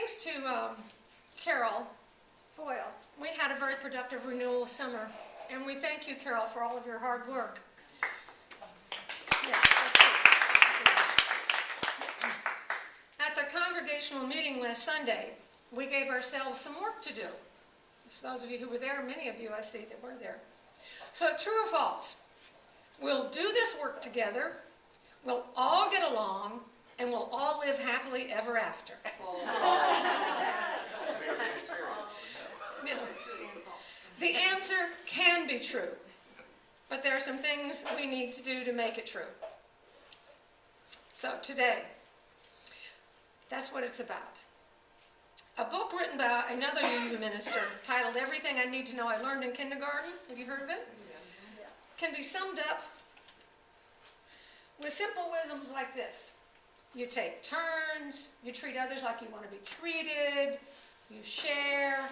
thanks to Carol Foyle, we had a very productive renewal summer, and we thank you, Carol, for all of your hard work. At the congregational meeting last Sunday, we gave ourselves some work to do. For those of you who were there, many of you I see that were there. So true or false? We'll do this work together, we'll all get along, and we'll all live happily ever after. No. The answer can be true, but there are some things we need to do to make it true. So today, that's what it's about. A book written by another UU minister titled Everything I Need to Know I Learned in Kindergarten, have you heard of it? Can be summed up with simple wisdoms like this. You take turns, you treat others like you want to be treated, you share,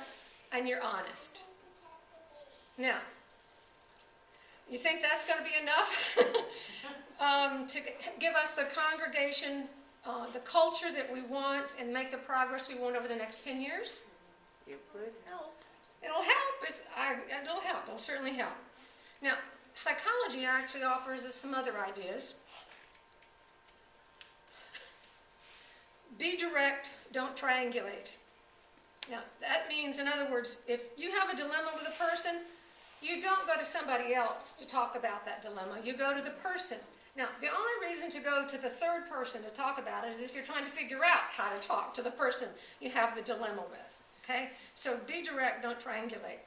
and you're honest. Now, you think that's going to be enough to give us the congregation, the culture that we want, and make the progress we want over the next 10 years? It would help. It'll help. It'll help. It'll certainly help. Now, psychology actually offers us some other ideas. Be direct, don't triangulate. Now, that means, in other words, if you have a dilemma with a person, you don't go to somebody else to talk about that dilemma. You go to the person. Now, the only reason to go to the third person to talk about it is if you're trying to figure out how to talk to the person you have the dilemma with. Okay? So be direct, don't triangulate.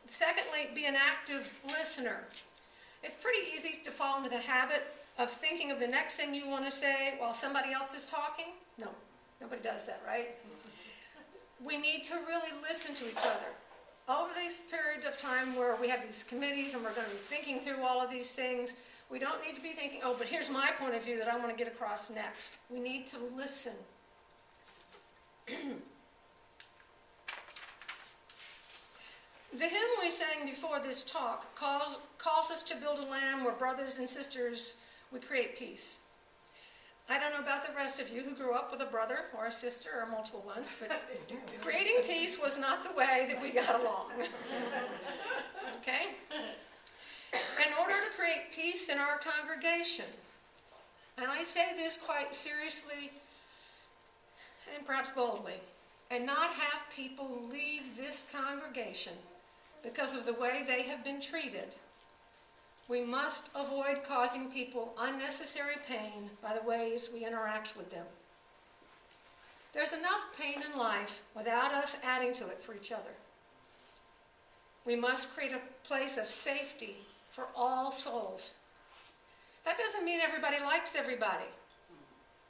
Secondly, be an active listener. It's pretty easy to fall into the habit of thinking of the next thing you want to say while somebody else is talking. No, nobody does that, right? We need to really listen to each other. Over these periods of time where we have these committees and we're going to be thinking through all of these things, we don't need to be thinking, oh, but here's my point of view that I want to get across next. We need to listen. The hymn we sang before this talk calls us to build a land where brothers and sisters, we create peace. I don't know about the rest of you who grew up with a brother or a sister or multiple ones, but creating peace was not the way that we got along. Okay? In order to create peace in our congregation, and I say this quite seriously and perhaps boldly, and not have people leave this congregation because of the way they have been treated, we must avoid causing people unnecessary pain by the ways we interact with them. There's enough pain in life without us adding to it for each other. We must create a place of safety for all souls. That doesn't mean everybody likes everybody,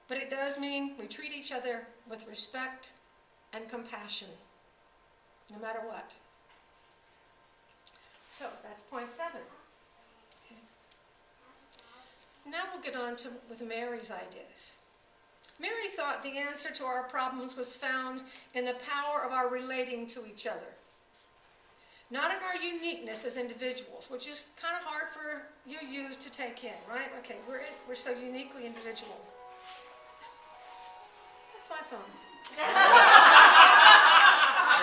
but it does mean we treat each other with respect and compassion, no matter what. So that's point 7. Now we'll get on with Mary's ideas. Mary thought the answer to our problems was found in the power of our relating to each other, not in our uniqueness as individuals, which is kind of hard for you to take in, right? Okay, we're so uniquely individual. That's my phone.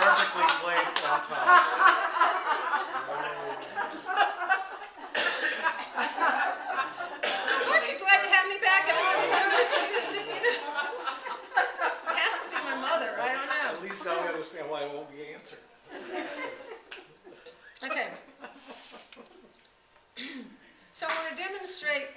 Perfectly placed on time. Aren't you glad to have me back as a service assistant? You know, it has to be my mother. I don't know. At least now we understand why it won't be answered. Okay. So I want to demonstrate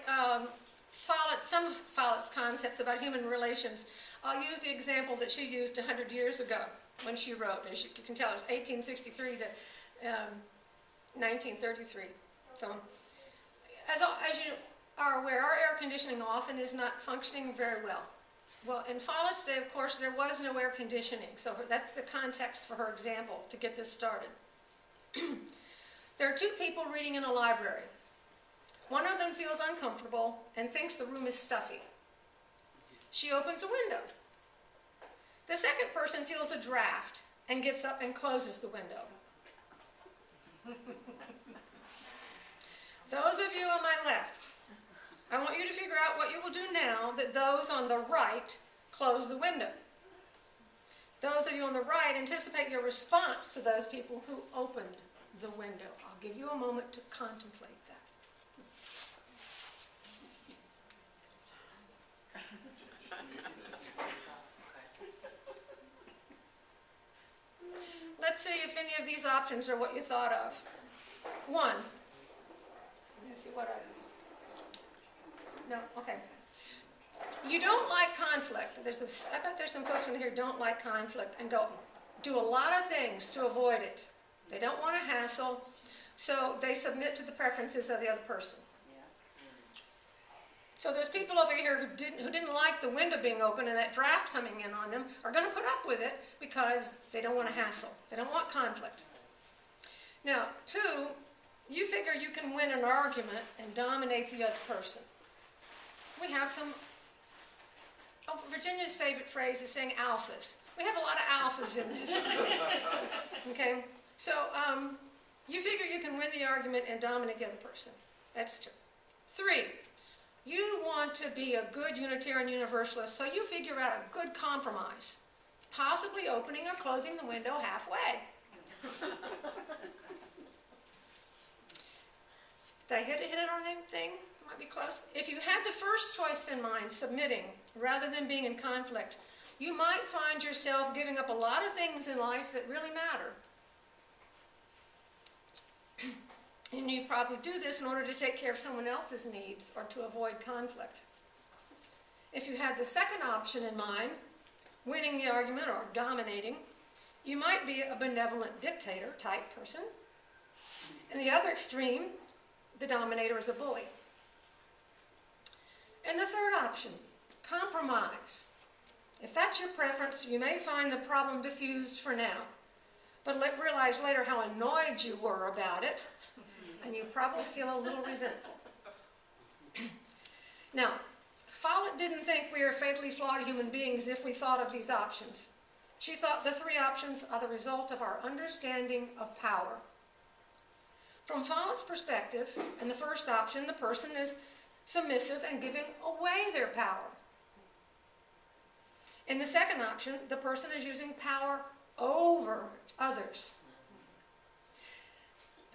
some of Follett's concepts about human relations. I'll use the example that she used 100 years ago when she wrote. As you can tell, it was 1863 to 1933. So, as you are aware, our air conditioning often is not functioning very well. Well, in Follett's day, of course, there was no air conditioning. So that's the context for her example to get this started. There are 2 people reading in a library. One of them feels uncomfortable and thinks the room is stuffy. She opens a window. The second person feels a draft and gets up and closes the window. Those of you on my left, I want you to figure out what you will do now that those on the right close the window. Those of you on the right, anticipate your response to those people who opened the window. I'll give you a moment to contemplate that. Let's see if any of these options are what you thought of. 1. Let me see what I... No, okay. You don't like conflict. I bet there's some folks in here who don't like conflict and do a lot of things to avoid it. They don't want to hassle, so they submit to the preferences of the other person. So those people over here who didn't like the window being open and that draft coming in on them are going to put up with it because they don't want to hassle. They don't want conflict. Now, 2, you figure you can win an argument and dominate the other person. We have some... Oh, Virginia's favorite phrase is saying alphas. We have a lot of alphas in this group. Okay? So, you figure you can win the argument and dominate the other person. That's 2. 3, you want to be a good Unitarian Universalist, so you figure out a good compromise, possibly opening or closing the window halfway. Did I hit it on anything? Might be close. If you had the first choice in mind, submitting, rather than being in conflict, you might find yourself giving up a lot of things in life that really matter. And you probably do this in order to take care of someone else's needs or to avoid conflict. If you had the second option in mind, winning the argument or dominating, you might be a benevolent dictator type person. In the other extreme, the dominator is a bully. And the third option, compromise. If that's your preference, you may find the problem diffused for now, but realize later how annoyed you were about it, and you probably feel a little resentful. Now, Follett didn't think we are fatally flawed human beings if we thought of these options. She thought the 3 options are the result of our understanding of power. From Follett's perspective, in the first option, the person is submissive and giving away their power. In the second option, the person is using power over others.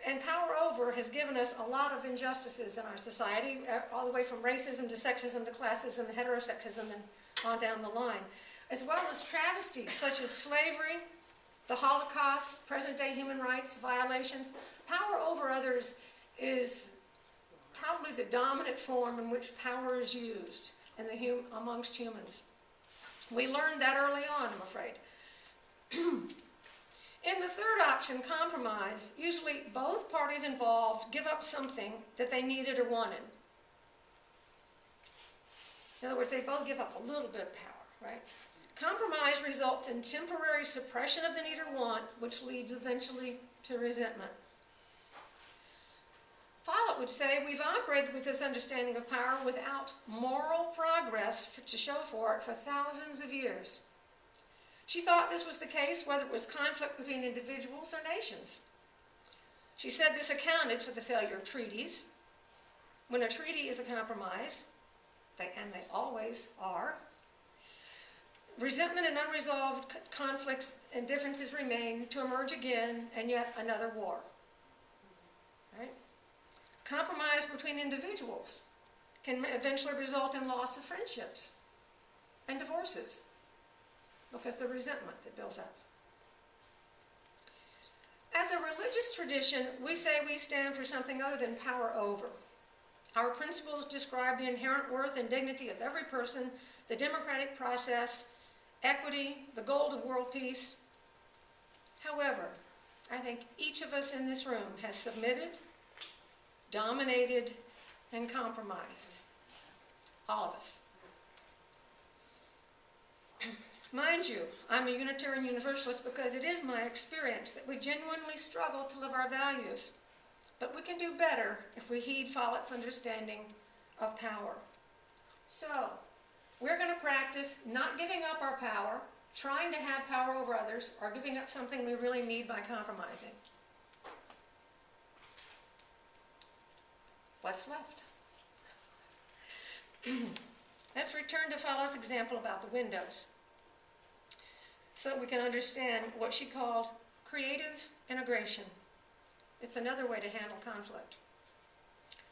And power over has given us a lot of injustices in our society, all the way from racism to sexism to classism, heterosexism, and on down the line, as well as travesties such as slavery, the Holocaust, present-day human rights violations. Power over others is probably the dominant form in which power is used amongst humans. We learned that early on, I'm afraid. In the third option, compromise, usually both parties involved give up something that they needed or wanted. In other words, they both give up a little bit of power, right? Compromise results in temporary suppression of the need or want, which leads eventually to resentment. Follett would say we've operated with this understanding of power without moral progress to show for it for thousands of years. She thought this was the case whether it was conflict between individuals or nations. She said this accounted for the failure of treaties. When a treaty is a compromise, and they always are, resentment and unresolved conflicts and differences remain to emerge again, and yet another war. Right? Compromise between individuals can eventually result in loss of friendships and divorces because of the resentment that builds up. As a religious tradition, we say we stand for something other than power over. Our principles describe the inherent worth and dignity of every person, the democratic process, equity, the goal of world peace. However, I think each of us in this room has submitted, dominated, and compromised. All of us. Mind you, I'm a Unitarian Universalist because it is my experience that we genuinely struggle to live our values. But we can do better if we heed Follett's understanding of power. So, we're going to practice not giving up our power, trying to have power over others, or giving up something we really need by compromising. What's left? Let's return to Follett's example about the windows. so that we can understand what she called creative integration. It's another way to handle conflict.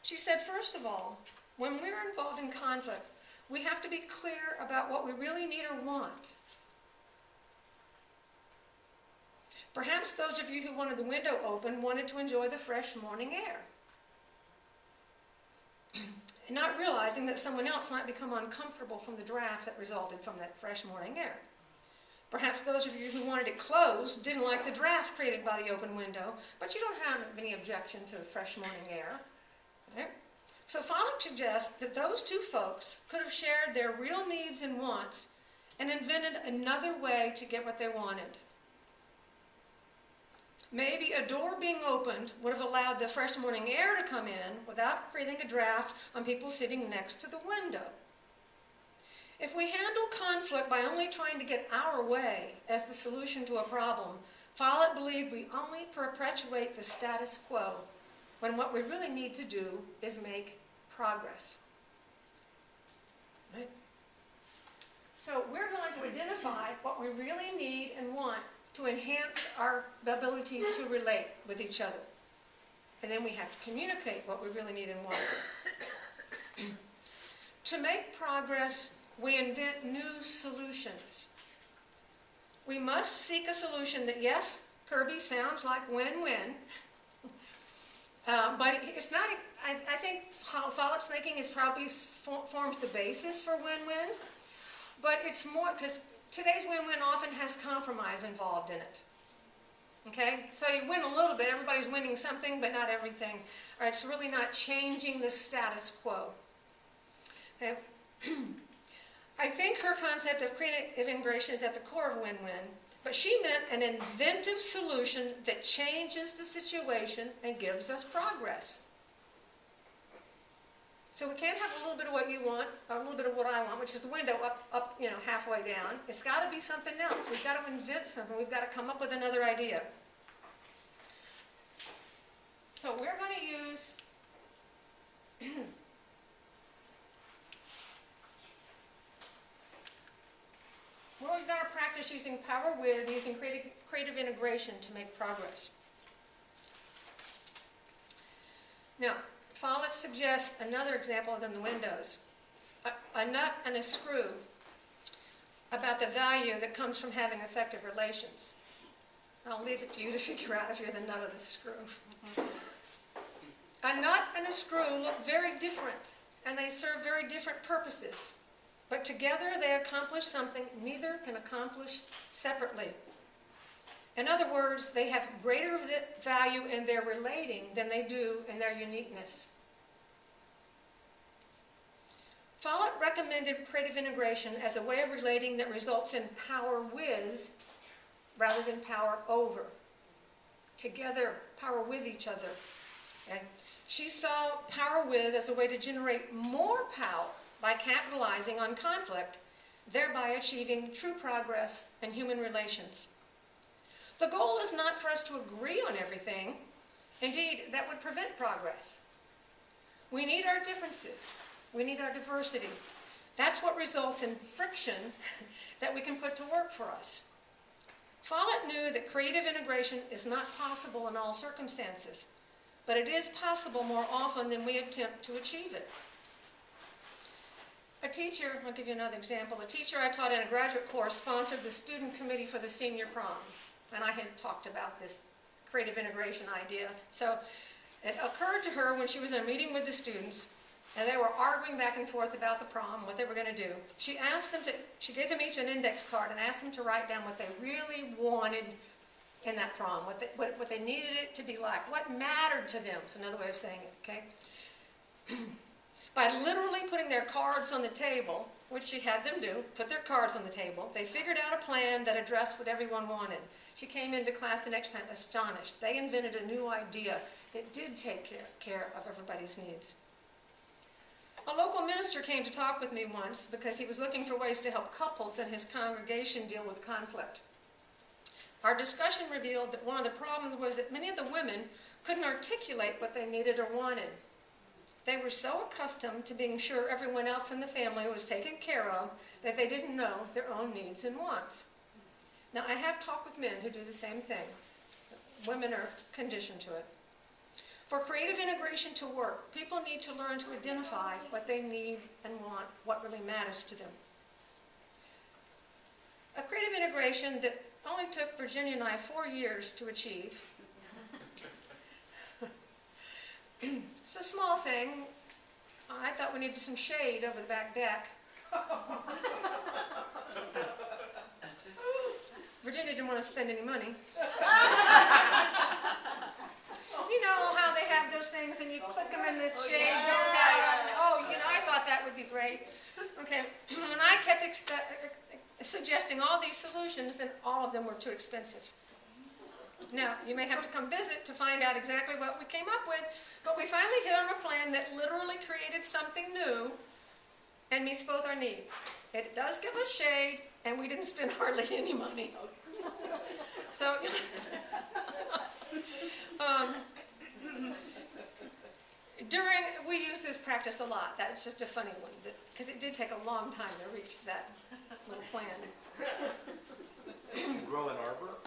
She said, first of all, when we're involved in conflict, we have to be clear about what we really need or want. Perhaps those of you who wanted the window open wanted to enjoy the fresh morning air, not realizing that someone else might become uncomfortable from the draft that resulted from that fresh morning air. Perhaps those of you who wanted it closed didn't like the draft created by the open window, but you don't have any objection to fresh morning air. Right? So Palatka suggests that those two folks could have shared their real needs and wants and invented another way to get what they wanted. Maybe a door being opened would have allowed the fresh morning air to come in without creating a draft on people sitting next to the window. If we handle conflict by only trying to get our way as the solution to a problem, Palatka believed we only perpetuate the status quo, when what we really need to do is make progress. Right? So we're going to identify what we really need and want to enhance our abilities to relate with each other. And then we have to communicate what we really need and want. To make progress, we invent new solutions. We must seek a solution that, yes, Kirby, sounds like win-win, but it's not. I think how Palatka thinking is probably forms the basis for win-win, but it's more because today's win-win often has compromise involved in it. Okay, so you win a little bit. Everybody's winning something, but not everything. Or it's really not changing the status quo. Okay. I think her concept of creative integration is at the core of win-win, but she meant an inventive solution that changes the situation and gives us progress. So we can't have a little bit of what you want, or a little bit of what I want, which is the window up, halfway down. It's got to be something else. We've got to invent something. We've got to come up with another idea. So we're going to use we're going to practice using power with, using creative integration to make progress. Now, Palatka suggests another example than the windows. A nut and a screw, about the value that comes from having effective relations. I'll leave it to you to figure out if you're the nut or the screw. A nut and a screw look very different, and they serve very different purposes. But together they accomplish something neither can accomplish separately. In other words, they have greater value in their relating than they do in their uniqueness. Palatka recommended creative integration as a way of relating that results in power with rather than power over. Together, power with each other. Okay? She saw power with as a way to generate more power by capitalizing on conflict, thereby achieving true progress in human relations. The goal is not for us to agree on everything. Indeed, that would prevent progress. We need our differences. We need our diversity. That's what results in friction that we can put to work for us. Follett knew that creative integration is not possible in all circumstances, but it is possible more often than we attempt to achieve it. A teacher, I'll give you another example, a teacher I taught in a graduate course sponsored the student committee for the senior prom, and I had talked about this creative integration idea. So it occurred to her when she was in a meeting with the students, and they were arguing back and forth about the prom, what they were going to do. She gave them each an index card and asked them to write down what they really wanted in that prom, what they needed it to be like, what mattered to them. It's another way of saying it, okay? By literally putting their cards on the table, which she had them do, put their cards on the table, they figured out a plan that addressed what everyone wanted. She came into class the next time astonished. They invented a new idea that did take care of everybody's needs. A local minister came to talk with me once because he was looking for ways to help couples in his congregation deal with conflict. Our discussion revealed that one of the problems was that many of the women couldn't articulate what they needed or wanted. They were so accustomed to being sure everyone else in the family was taken care of that they didn't know their own needs and wants. Now, I have talked with men who do the same thing. Women are conditioned to it. For creative integration to work, people need to learn to identify what they need and want, what really matters to them. A creative integration that only took Virginia and I 4 years to achieve. It's a small thing. I thought we needed some shade over the back deck. Virginia didn't want to spend any money. You know how they have those things and you click them and this shade goes out. Oh, I thought that would be great. Okay, and I kept suggesting all these solutions, then all of them were too expensive. Now, you may have to come visit to find out exactly what we came up with, but we finally hit on a plan that literally created something new and meets both our needs. It does give us shade, and we didn't spend hardly any money. So, we use this practice a lot. That's just a funny one, because it did take a long time to reach that little plan. You grow an arbor?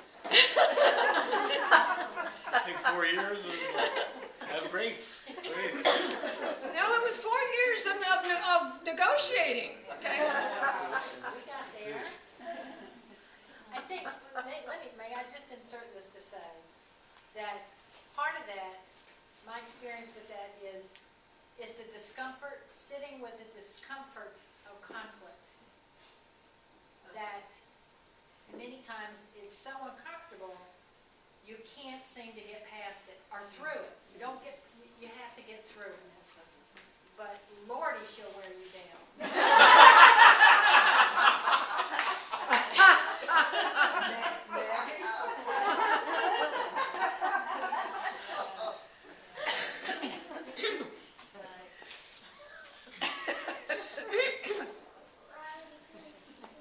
Take 4 years and have grapes. Great. No, it was 4 years of negotiating. Okay. We got there. I think, may I just insert this to say that part of that, my experience with that is the discomfort, sitting with the discomfort of conflict. That many times it's so uncomfortable, you can't seem to get past it or through it. You have to get through it. But Lordy, she'll wear you down.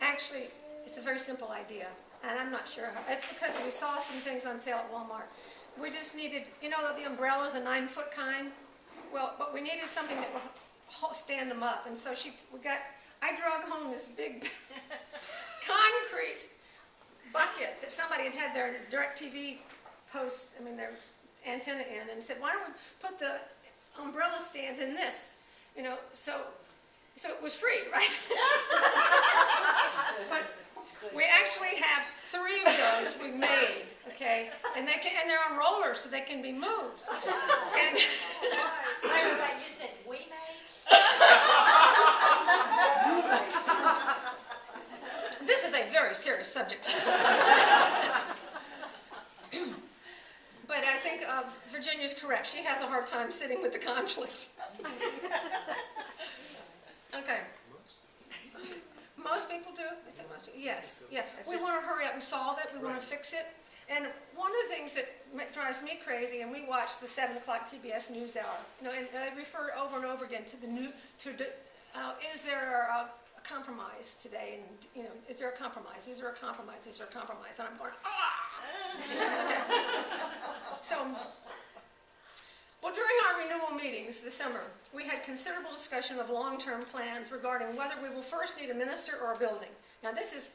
Actually, it's a very simple idea, and I'm not sure how. It's because we saw some things on sale at Walmart. We just needed, the umbrellas, the 9-foot kind. Well, but we needed something that would stand them up, and so I drug home this big concrete bucket that somebody had their DirecTV post, their antenna in, and said, why don't we put the umbrella stands in this, so it was free, right? But we actually have 3 of those we made, okay, and they're on rollers so they can be moved. And Everybody, you said we made? this is a very serious subject. But I think Virginia's correct. She has a hard time sitting with the conflict. Okay. Most people do? I said most people. Yes, yes. We want to hurry up and solve it. We want to fix it. And one of the things that drives me crazy, and we watch the 7 o'clock PBS NewsHour, and I refer over and over again to is there a compromise today? And, is there a compromise? Is there a compromise? Is there a compromise? And I'm going, So, well, during our renewal meetings this summer, we had considerable discussion of long-term plans regarding whether we will first need a minister or a building. Now, this is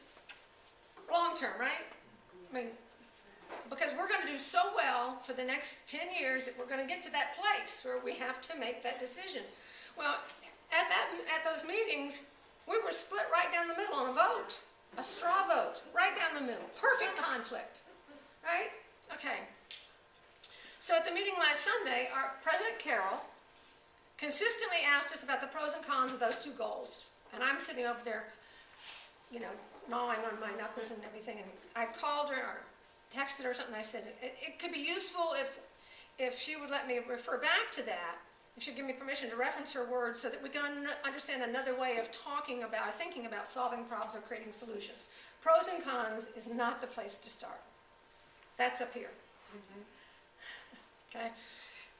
long-term, right? Because we're going to do so well for the next 10 years that we're going to get to that place where we have to make that decision. Well, at those meetings, we were split right down the middle on a vote, a straw vote, right down the middle. Perfect conflict, right? Okay. So at the meeting last Sunday, our President Carroll consistently asked us about the pros and cons of those 2 goals. And I'm sitting over there, gnawing on my knuckles and everything. And I called her or texted her or something. I said, it could be useful if she would let me refer back to that. If she'd give me permission to reference her words so that we can understand another way of thinking about solving problems or creating solutions. Pros and cons is not the place to start. That's up here. Okay?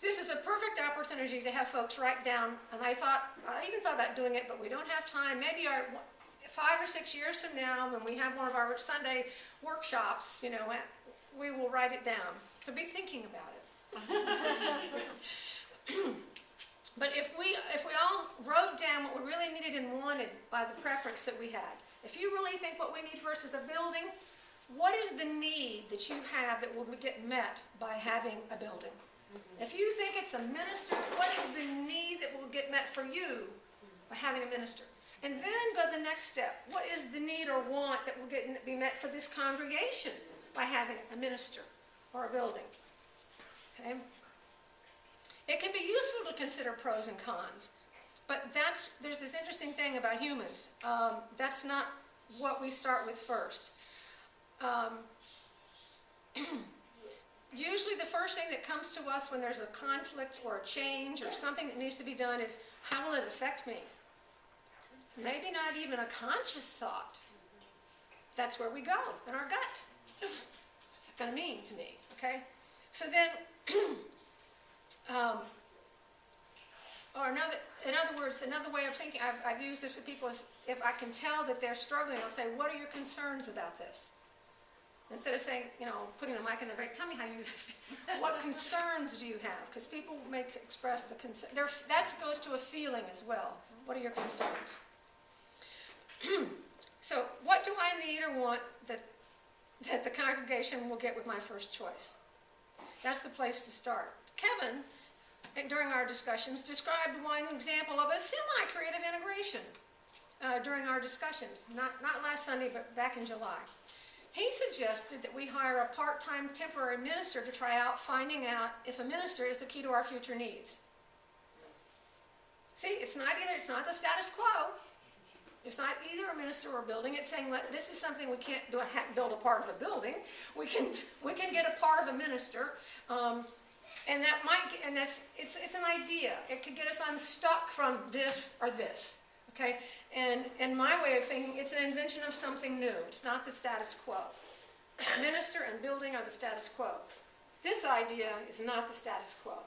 This is a perfect opportunity to have folks write down, and I even thought about doing it, but we don't have time. Maybe 5 or 6 years from now, when we have one of our Sunday workshops, we will write it down. So be thinking about it. But if we all wrote down what we really needed and wanted by the preference that we had, if you really think what we need first is a building, what is the need that you have that will get met by having a building? If you think it's a minister, what is the need that will get met for you by having a minister? And then go the next step. What is the need or want that will be met for this congregation by having a minister or a building? Okay? It can be useful to consider pros and cons, but there's this interesting thing about humans. That's not what we start with first. Usually the first thing that comes to us when there's a conflict or a change or something that needs to be done is, how will it affect me? So maybe not even a conscious thought. That's where we go, in our gut. What's it going to mean to me? Okay? So then, or in other words, another way of thinking, I've used this with people is, if I can tell that they're struggling, I'll say, what are your concerns about this? Instead of saying, putting the mic in the break, tell me how you, what concerns do you have? Because people express the concern. That goes to a feeling as well. What are your concerns? So what do I need or want that the congregation will get with my first choice? That's the place to start. Kevin, during our discussions, described one example of a semi-creative integration during our discussions. Not last Sunday, but back in July. He suggested that we hire a part-time temporary minister to try out finding out if a minister is the key to our future needs. See, it's not the status quo. It's not either a minister or a building. It's saying, this is something we can't build a part of a building. We can get a part of a minister, and it's an idea. It could get us unstuck from this or this. Okay, and my way of thinking, it's an invention of something new. It's not the status quo. Minister and building are the status quo. This idea is not the status quo,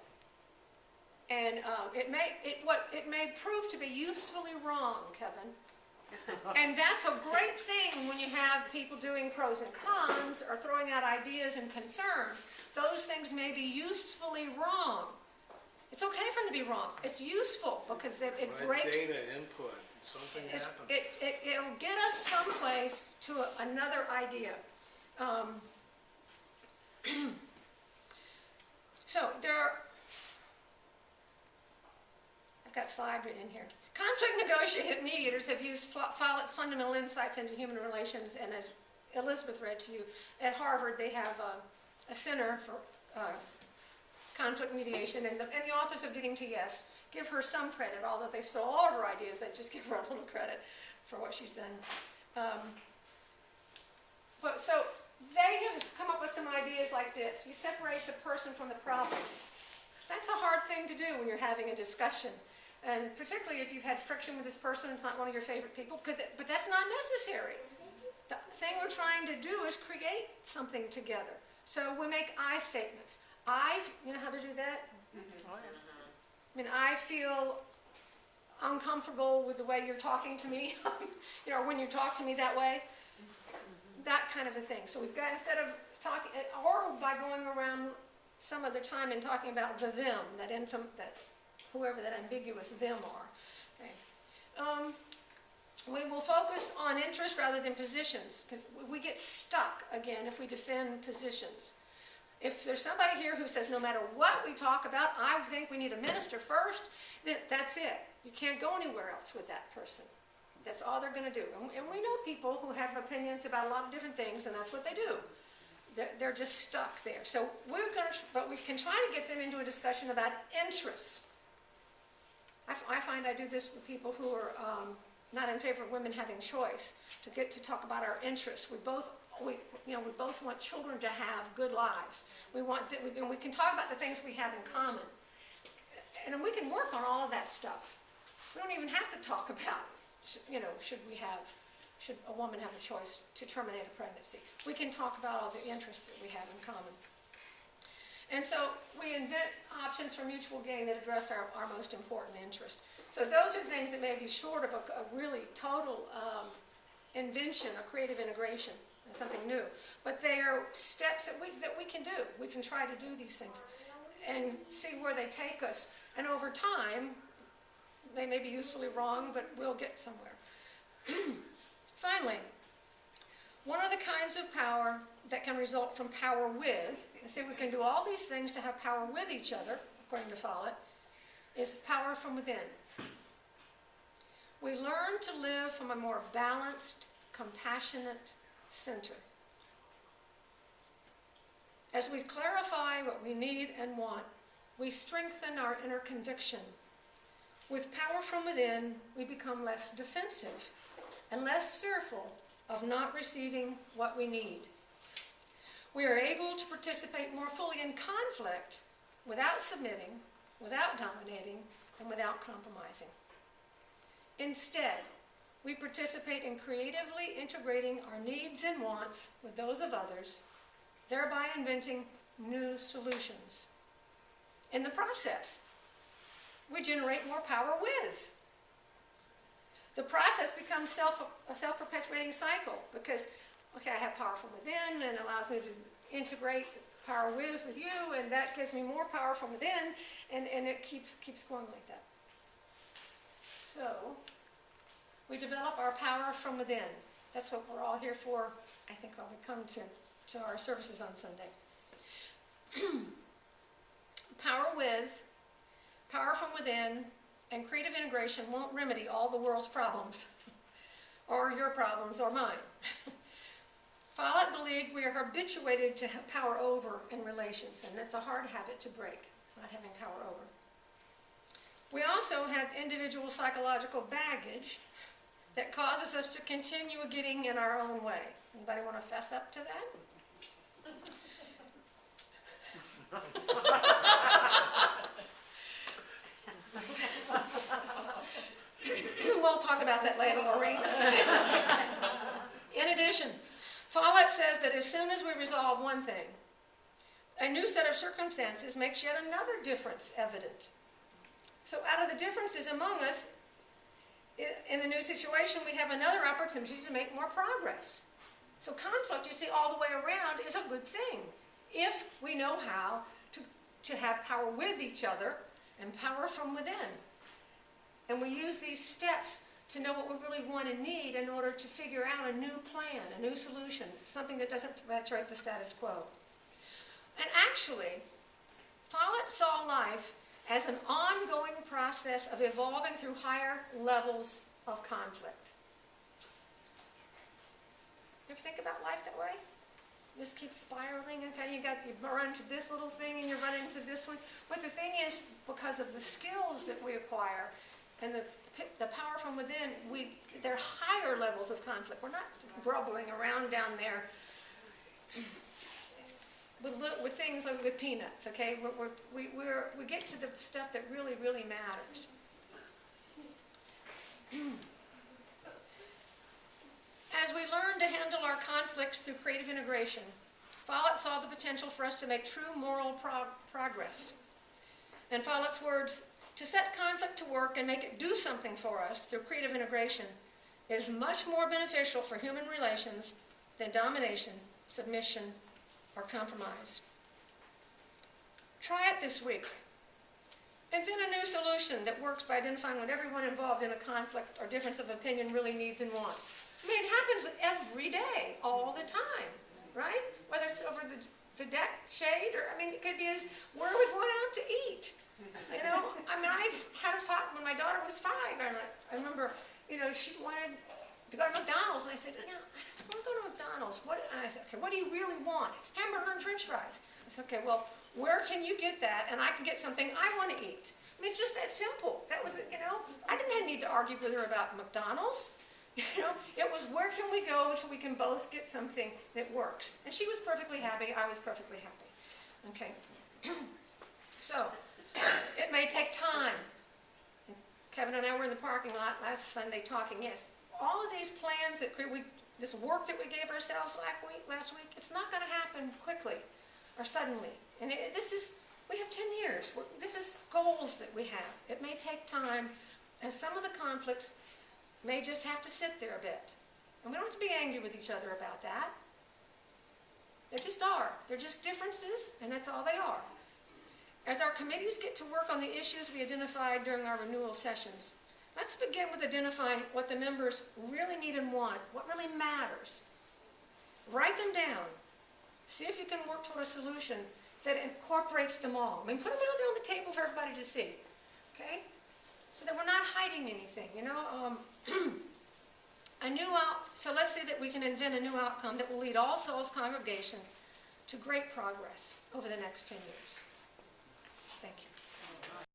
and it may prove to be usefully wrong, Kevin. And that's a great thing when you have people doing pros and cons or throwing out ideas and concerns. Those things may be usefully wrong. It's okay for them to be wrong. It's useful because it breaks data input. Something happens. It'll get us someplace to another idea. So I've got slide written in here. Conflict mediators have used Follett's fundamental insights into human relations, and as Elizabeth read to you, at Harvard they have a center for conflict mediation, and the authors of Getting to Yes give her some credit, although they stole all of her ideas, they just give her a little credit for what she's done. So they have come up with some ideas like this. You separate the person from the problem. That's a hard thing to do when you're having a discussion. And particularly if you've had friction with this person, it's not one of your favorite people, but that's not necessary. The thing we're trying to do is create something together. So we make I statements. You know how to do that? I mean, I feel uncomfortable with the way you're talking to me, when you talk to me that way, that kind of a thing. So we've got, instead of talking, or by going around some other time and talking about the them, whoever that ambiguous them are. Okay. We will focus on interest rather than positions, because we get stuck, again, if we defend positions. If there's somebody here who says, no matter what we talk about, I think we need a minister first, then that's it. You can't go anywhere else with that person. That's all they're going to do. And we know people who have opinions about a lot of different things, and that's what they do. They're just stuck there. So but we can try to get them into a discussion about interests. I find I do this with people who are not in favor of women having choice, to get to talk about our interests. We both want children to have good lives. We can talk about the things we have in common. And we can work on all of that stuff. We don't even have to talk about, should a woman have a choice to terminate a pregnancy. We can talk about all the interests that we have in common. And so we invent options for mutual gain that address our most important interests. So those are things that may be short of a really total invention, a creative integration, something new. But they are steps that we can do. We can try to do these things and see where they take us. And over time, they may be usefully wrong, but we'll get somewhere. Finally, One of the kinds of power that can result from power with, and see, we can do all these things to have power with each other, according to Follett, is power from within. We learn to live from a more balanced, compassionate center. As we clarify what we need and want, we strengthen our inner conviction. With power from within, we become less defensive and less fearful of not receiving what we need. We are able to participate more fully in conflict without submitting, without dominating, and without compromising. Instead, we participate in creatively integrating our needs and wants with those of others, thereby inventing new solutions. In the process, we generate more power with. The process becomes a self-perpetuating cycle because, okay, I have power from within and it allows me to integrate power with you, and that gives me more power from within, and it keeps going like that. So, we develop our power from within. That's what we're all here for, I think, when we come to our services on Sunday. Power with, power from within, and creative integration won't remedy all the world's problems, or your problems, or mine. Follett believed we are habituated to have power over in relations, and that's a hard habit to break. It's not having power over. We also have individual psychological baggage that causes us to continue getting in our own way. Anybody want to fess up to that? We'll talk about that later, Maureen. In addition, Follett says that as soon as we resolve one thing, a new set of circumstances makes yet another difference evident. So out of the differences among us, in the new situation, we have another opportunity to make more progress. So conflict, you see, all the way around is a good thing if we know how to have power with each other and power from within. And we use these steps to know what we really want and need in order to figure out a new plan, a new solution, something that doesn't perpetuate the status quo. And actually, Follett saw life as an ongoing process of evolving through higher levels of conflict. You ever think about life that way? You just keep spiraling, okay, you run into this little thing and you run into this one. But the thing is, because of the skills that we acquire and the power from within, there are higher levels of conflict. We're not grubbling around down there with things like with peanuts, okay? We get to the stuff that really, really matters. As we learn to handle our conflicts through creative integration, Follett saw the potential for us to make true moral progress. In Follett's words, to set conflict to work and make it do something for us through creative integration is much more beneficial for human relations than domination, submission, or compromise. Try it this week. Invent a new solution that works by identifying what everyone involved in a conflict or difference of opinion really needs and wants. I mean, it happens every day, all the time, right? Whether it's over the deck shade, or, I mean, it could be as, where are we going out to eat? You know, I mean, I had a fight when my daughter was 5, and I remember, she wanted to go to McDonald's, and I said, I want to go to McDonald's. And I said, okay, what do you really want? Hamburger and French fries. I said, okay, well, where can you get that, and I can get something I want to eat? I mean, it's just that simple. That was, I didn't need to argue with her about McDonald's. It was, where can we go so we can both get something that works? And she was perfectly happy. I was perfectly happy. Okay. So, it may take time. Kevin and I were in the parking lot last Sunday talking. Yes, all of these plans this work that we gave ourselves last week, it's not going to happen quickly or suddenly. And we have 10 years. This is goals that we have. It may take time, and some of the conflicts may just have to sit there a bit. And we don't have to be angry with each other about that. They just are. They're just differences, and that's all they are. As our committees get to work on the issues we identified during our renewal sessions, let's begin with identifying what the members really need and want, what really matters. Write them down. See if you can work toward a solution that incorporates them all. I mean, put them out there on the table for everybody to see, okay? So that we're not hiding anything, you know? So let's say that we can invent a new outcome that will lead All Souls congregation to great progress over the next 10 years. Thank you.